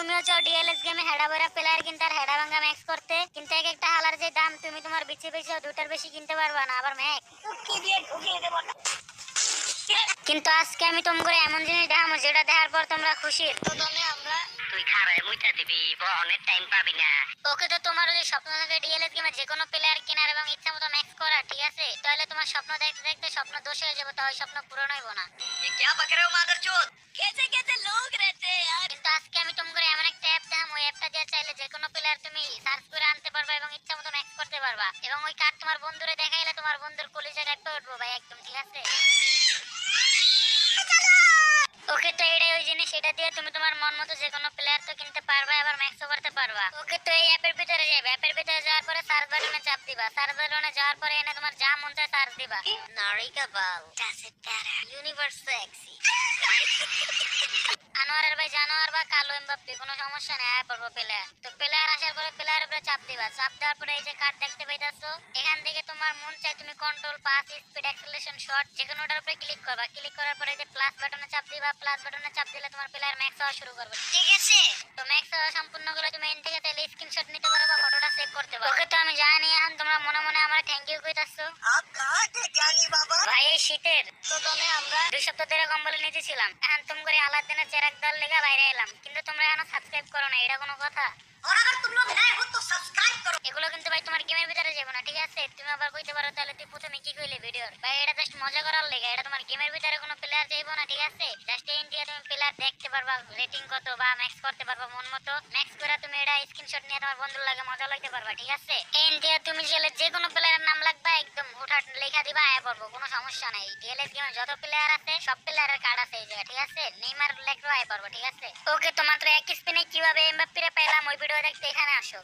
তুমিও চাও ডিএলএস গেমে হেডা ভরা প্লেয়ার কিনতে আর হেডা ভাঙ্গা ম্যাক্স করতে, কিন্তু এক একটা হালার যে দাম তুমি তোমার বেশি বেশি দুটার বেশি কিনতে পারবা না আবার ম্যাক্স। কিন্তু আজকে আমি তোমাকে এমন জিনিস দেখাবো যেটা দেখার পর তোমরা খুশি। তুই খারাপ মুইটা দিবি অনেক টাইম পাবি না। ওকে, তো তোমার যদি স্বপ্ন থাকে ডিএলএস গেমে যে কোনো প্লেয়ার কেনার এবং ইচ্ছা মতো ম্যাক্স করা, ঠিক আছে, তাহলে তোমার স্বপ্ন দেখতে দেখতে স্বপ্ন দোষ হয়ে যাবে, তো ওই স্বপ্ন পূরণ হইব না। ये क्या बक रहे हो मादरचोद? कैसे कैसे लोग रहते हैं यार। কিন্তু আজকে আমি তোমাকে এমন একটা অ্যাপ দেখাবো, ওই অ্যাপটা দিয়ে চাইলে যে কোনো প্লেয়ার তুমি সার্চ করে আনতে পারবা এবং ইচ্ছা মতো ম্যাক্স করতে পারবা, এবং ওই কার্ড তোমার বন্ধুরে দেখাইলে তোমার বন্ধুর কলিজা কাটতে উঠবো ভাই একদম, ঠিক আছে। ওকে, তো এটাই ওই জিনিস, এটা দিয়ে তুমি তোমার মন মতো যে কোনো প্লেয়ার তো কিনতে পারবা, আবার ম্যাক্সও করতে পারবা। ওকে, তো এই অ্যাপের ভিতরে যাবে, অ্যাপের ভিতরে যাওয়ার পরে সার্চ বাটনে চাপ দিবা, সার্চ বাটনে যাওয়ার পরে এনে তোমার যা মন চায় সার্চ দিবা। नारिका बाल does it better universe sexy আনোয়ারের ভাই জানোয়ার বা কালো এমবাপ্পে কোনো সমস্যা নেই, আয় পড়বো প্লেয়ার। তো প্লেয়ার আসার পরে প্লেয়ারের উপরে চাপ দিবা, চাপ দেওয়ার পরে এই যে কার্ড দেখতে পাইতাছো, এখান থেকে তোমার মন চাই তুমি control pass speed acceleration shot যে কোনোটার উপরে ক্লিক করবা, ক্লিক করার পরে এই যে প্লাস বাটনে চাপ দিবা, প্লাস বাটনে চাপ দিলে তোমার প্লেয়ার ম্যাক্স হওয়া শুরু করবে, ठीक है তো ম্যাক্স হওয়া সম্পূর্ণ করে তুমি এন থেকে তাহলে স্ক্রিনশট নিতে পারো বা ফটোটা সেভ করতে পারো। ওকে, তো আমি জানি এখন তোমরা মনে মনে আমার থ্যাংক ইউ কইতাছো। आप कहाँ थे ज्ञानी बाबा। ভাই এই শীতের তো দমে আমরা 2 সপ্তাহ ধরে কম্বলের নিচে ছিলাম, এখন তুমি করে আলাদিনের চেরাক দল লেগে বাইরে এলাম, কিন্তু তোমরা এখনো সাবস্ক্রাইব করো না, এটা কোনো কথা? और अगर तुम लोग नए हो तो सब्सक्राइब करो। এগুলো কিন্তু ভাই তোমার গেমের ভিতরে যাবে না, ঠিক আছে। তুমি আবার কইতে পারো তাহলে তুই প্রথমে কি কইলে ভিডিওর, ভাই এটা জাস্ট মজা করার লেগে, এটা তোমার গেমের ভিতরে কোনো প্লেয়ার যাইবো না, ঠিক আছে। জাস্ট এই ইন্ডিয়া তুমি প্লেয়ার দেখতে পারবা রেটিং কত বা ম্যাক্স করতে পারবা মন মতো, ম্যাক্স করে তুমি এটা স্ক্রিনশট নিয়ে তোমার বন্ধুর লাগে মজা লইতে পারবা, ঠিক আছে। এই ইন্ডিয়া তুমি গেলে যে কোনো প্লেয়ারের নাম লাগবে একদম হুটহাট লেখা দিবা, আয় পড়বো, কোনো সমস্যা নাই। ডিএলএস গেমে যত প্লেয়ার আছে সব প্লেয়ারের কার্ড আছে এই জায়গায়, ঠিক আছে। নেইমার লেখলো আয় পড়বো, ঠিক আছে। ওকে, তো মাত্র এক স্পিনে কিভাবে এমবাপ্পেরে পেলাম ওই ভিডিও দেখতে এখানে আসো।